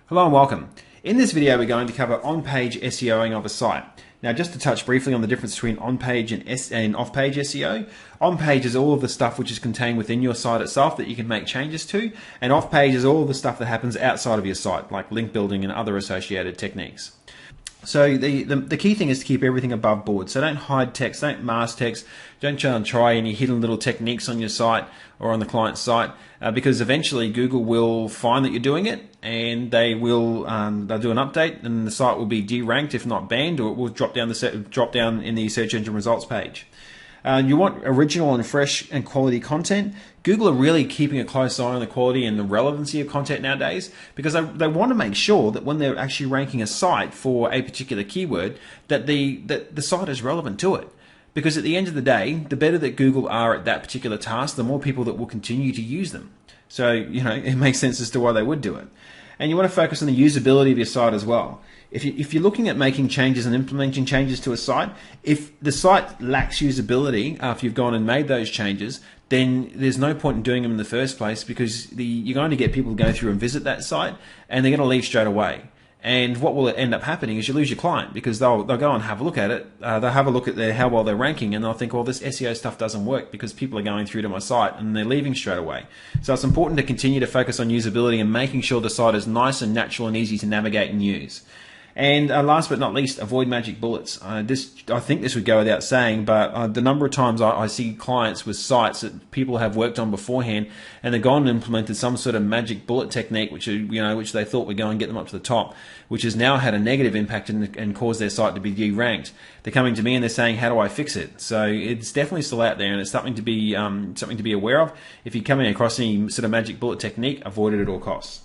Hello and welcome. In this video we're going to cover on-page SEOing of a site. Now just to touch briefly on the difference between on-page and off-page SEO. On-page is all of the stuff which is contained within your site itself that you can make changes to, and off-page is all of the stuff that happens outside of your site, like link building and other associated techniques. So the key thing is to keep everything above board. So don't hide text, don't mask text, don't try any hidden little techniques on your site or on the client's site, because eventually Google will find that you're doing it, and they'll do an update, and the site will be deranked if not banned, or it will drop down in the search engine results page. You want original and fresh and quality content. Google are really keeping a close eye on the quality and the relevancy of content nowadays, because they want to make sure that when they're actually ranking a site for a particular keyword, that the site is relevant to it. Because at the end of the day, the better that Google are at that particular task, the more people that will continue to use them. So, it makes sense as to why they would do it. And you want to focus on the usability of your site as well. If you're looking at making changes and implementing changes to a site, if the site lacks usability after you've gone and made those changes, then there's no point in doing them in the first place, because you're going to get people to go through and visit that site, and they're going to leave straight away. And what will end up happening is you lose your client, because they'll go and have a look at it. They'll have a look at how well they're ranking, and they'll think, well, this SEO stuff doesn't work because people are going through to my site and they're leaving straight away. So it's important to continue to focus on usability and making sure the site is nice and natural and easy to navigate and use. And last but not least, avoid magic bullets. I think this would go without saying, but the number of times I see clients with sites that people have worked on beforehand, and they've gone and implemented some sort of magic bullet technique, which they thought would go and get them up to the top, which has now had a negative impact and caused their site to be deranked. They're coming to me and they're saying, "How do I fix it?" So it's definitely still out there, and it's something to be aware of. If you're coming across any sort of magic bullet technique, avoid it at all costs.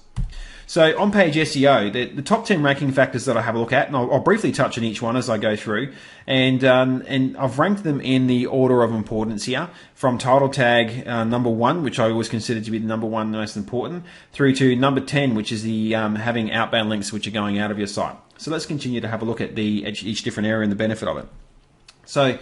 So on-page SEO, the top 10 ranking factors that I have a look at, and I'll briefly touch on each one as I go through, and I've ranked them in the order of importance here, from title tag number 1, which I always consider to be the number 1 most important, through to number 10, which is the having outbound links which are going out of your site. So let's continue to have a look at each different area and the benefit of it. So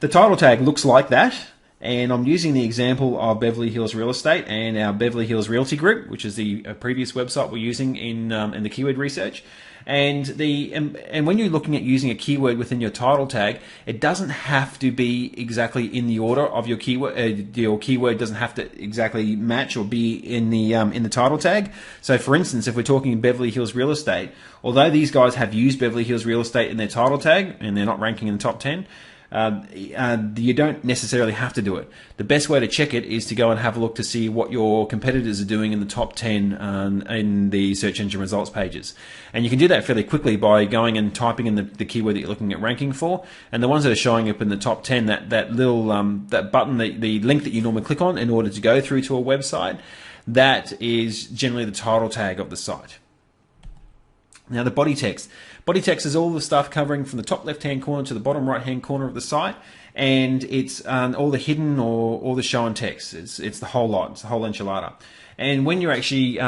the title tag looks like that. And I'm using the example of Beverly Hills Real Estate and our Beverly Hills Realty Group, which is the previous website we're using in the keyword research. And when you're looking at using a keyword within your title tag, it doesn't have to be exactly in the order of your keyword. Your keyword doesn't have to exactly match or be in the title tag. So, for instance, if we're talking Beverly Hills Real Estate, although these guys have used Beverly Hills Real Estate in their title tag and they're not ranking in the top 10. You don't necessarily have to do it. The best way to check it is to go and have a look to see what your competitors are doing in the top 10 in the search engine results pages. And you can do that fairly quickly by going and typing in the keyword that you're looking at ranking for. And the ones that are showing up in the top 10, that little that button, the link that you normally click on in order to go through to a website, that is generally the title tag of the site. Now the body text. Body text is all the stuff covering from the top left-hand corner to the bottom right-hand corner of the site, and it's all the hidden or all the shown text. It's the whole lot. It's the whole enchilada. And when you're actually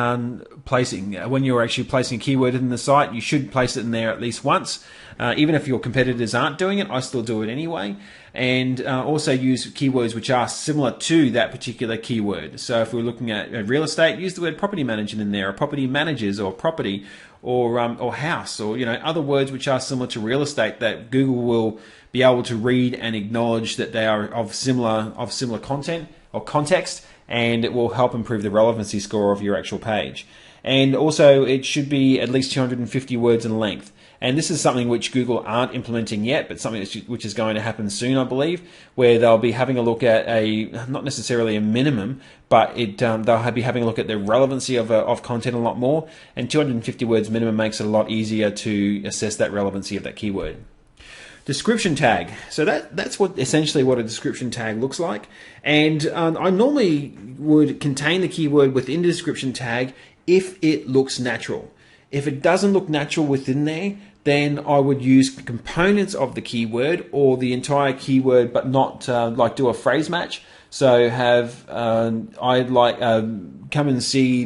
placing a keyword in the site, you should place it in there at least once. Even if your competitors aren't doing it, I still do it anyway. And also use keywords which are similar to that particular keyword. So if we're looking at real estate, use the word property management in there, or property managers, or property, or house, or other words which are similar to real estate that Google will be able to read and acknowledge that they are of similar content or context, and it will help improve the relevancy score of your actual page. And also, it should be at least 250 words in length. And this is something which Google aren't implementing yet, but something which is going to happen soon, I believe, where they'll be having a look at not necessarily a minimum, but they'll be having a look at the relevancy of content a lot more. And 250 words minimum makes it a lot easier to assess that relevancy of that keyword. Description tag. So that's essentially what a description tag looks like. And I normally would contain the keyword within the description tag if it looks natural. If it doesn't look natural within there, then I would use components of the keyword or the entire keyword, but not do a phrase match. So have I'd like come and see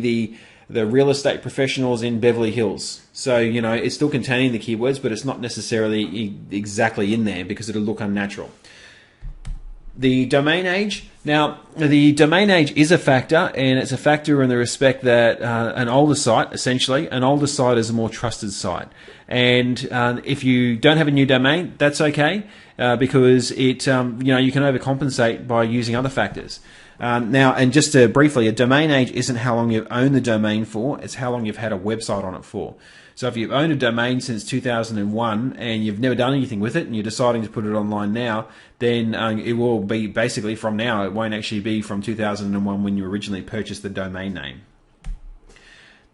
the real estate professionals in Beverly Hills. So it's still containing the keywords, but it's not necessarily exactly in there because it'll look unnatural. The domain age. Now, the domain age is a factor, and it's a factor in the respect that an older site, essentially, an older site is a more trusted site. And if you don't have a new domain, that's okay, because it, you can overcompensate by using other factors. Now, and just to briefly, a domain age isn't how long you've owned the domain for, it's how long you've had a website on it for. So if you've owned a domain since 2001 and you've never done anything with it and you're deciding to put it online now, then it will be basically from now. It won't actually be from 2001 when you originally purchased the domain name.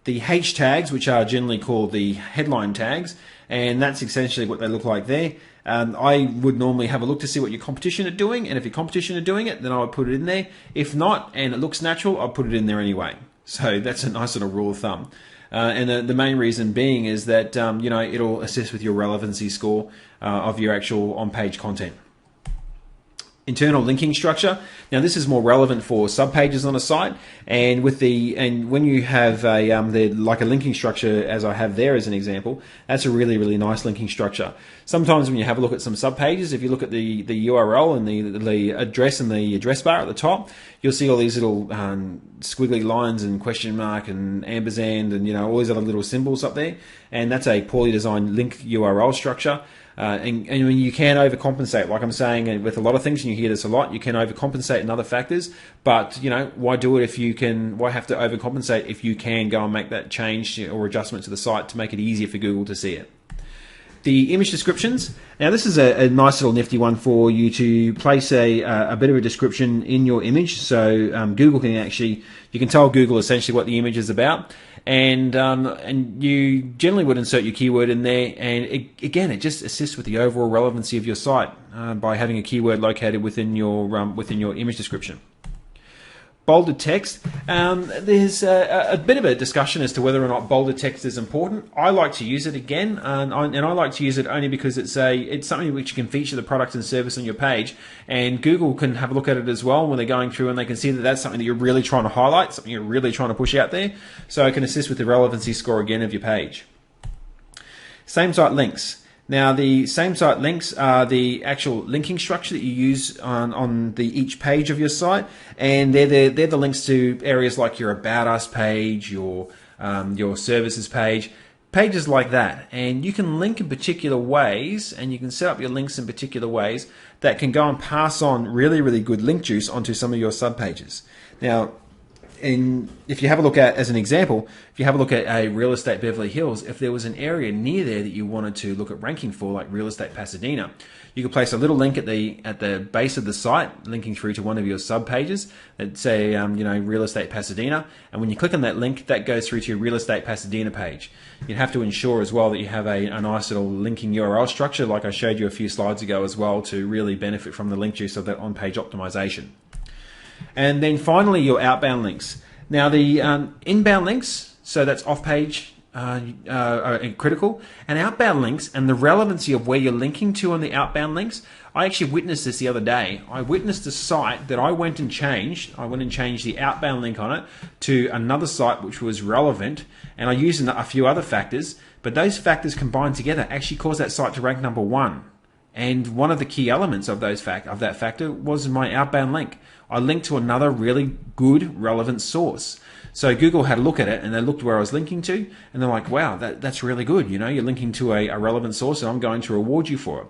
The H tags, which are generally called the headline tags, and that's essentially what they look like there. I would normally have a look to see what your competition are doing, and if your competition are doing it, then I would put it in there. If not, and it looks natural, I'll put it in there anyway. So that's a nice little rule of thumb. And the main reason being is that it'll assist with your relevancy score of your actual on-page content. Internal linking structure. Now this is more relevant for subpages on a site, and when you have like a linking structure, as I have there as an example, that's a really nice linking structure. Sometimes when you have a look at some subpages, if you look at the URL and the address and the address bar at the top, you'll see all these little squiggly lines and question mark and ampersand and all these other little symbols up there, and that's a poorly designed link URL structure. And you can overcompensate, like I'm saying, and with a lot of things, and you hear this a lot, you can overcompensate in other factors, but why do it if you can, why have to overcompensate if you can go and make that change or adjustment to the site to make it easier for Google to see it. The image descriptions. Now this is a nice little nifty one for you to place a bit of a description in your image, so Google can actually, you can tell Google essentially what the image is about, and you generally would insert your keyword in there, and it just assists with the overall relevancy of your site by having a keyword located within your image description. Bolded text. There's a bit of a discussion as to whether or not bolded text is important. I like to use it again, and I like to use it only because it's something which can feature the product and service on your page, and Google can have a look at it as well when they're going through, and they can see that that's something that you're really trying to highlight, something you're really trying to push out there, so it can assist with the relevancy score again of your page. Same site links. Now the same site links are the actual linking structure that you use on each page of your site, and they're the links to areas like your About Us page, your services page, pages like that. And you can link in particular ways, and you can set up your links in particular ways that can go and pass on really good link juice onto some of your subpages. Now, if you have a look at, as an example, if you have a look at a real estate Beverly Hills, if there was an area near there that you wanted to look at ranking for, like real estate Pasadena, you could place a little link at the base of the site, linking through to one of your sub pages that say, real estate Pasadena, and when you click on that link, that goes through to your real estate Pasadena page. You'd have to ensure as well that you have a nice little linking URL structure, like I showed you a few slides ago as well, to really benefit from the link juice of that on-page optimization. And then finally, your outbound links. Now the inbound links, so that's off-page, are critical, and outbound links and the relevancy of where you're linking to on the outbound links. I actually witnessed this the other day. I witnessed a site that I went and changed. I went and changed the outbound link on it to another site which was relevant, and I used a few other factors, but those factors combined together actually caused that site to rank #1. And one of the key elements of that factor was my outbound link. I linked to another really good relevant source. So Google had a look at it, and they looked where I was linking to, and they're like, wow, that's really good. You're linking to a relevant source, and I'm going to reward you for it.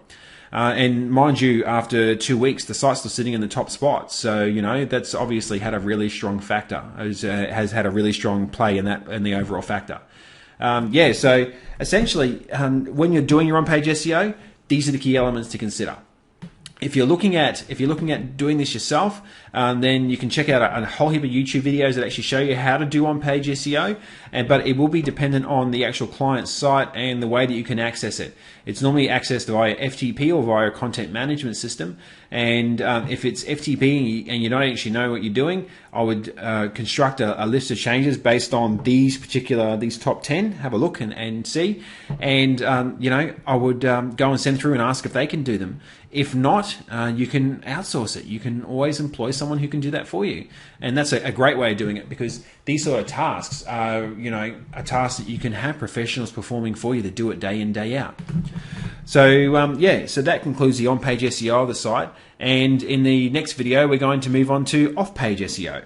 And mind you, after 2 weeks, the site's still sitting in the top spot. So, that's obviously had a really strong factor, has had a really strong play in the overall factor. So essentially, when you're doing your on-page SEO, these are the key elements to consider. If you're looking at doing this yourself, then you can check out a whole heap of YouTube videos that actually show you how to do on-page SEO, but it will be dependent on the actual client site and the way that you can access it. It's normally accessed via FTP or via a content management system, and if it's FTP and you don't actually know what you're doing, I would construct a list of changes based on these top 10, have a look and see, and I would go and send through and ask if they can do them. If not, you can outsource it. You can always employ someone who can do that for you. And that's a great way of doing it, because these sort of tasks are, a task that you can have professionals performing for you that do it day in, day out. So yeah, so that concludes the on-page SEO of the site. And in the next video, we're going to move on to off-page SEO.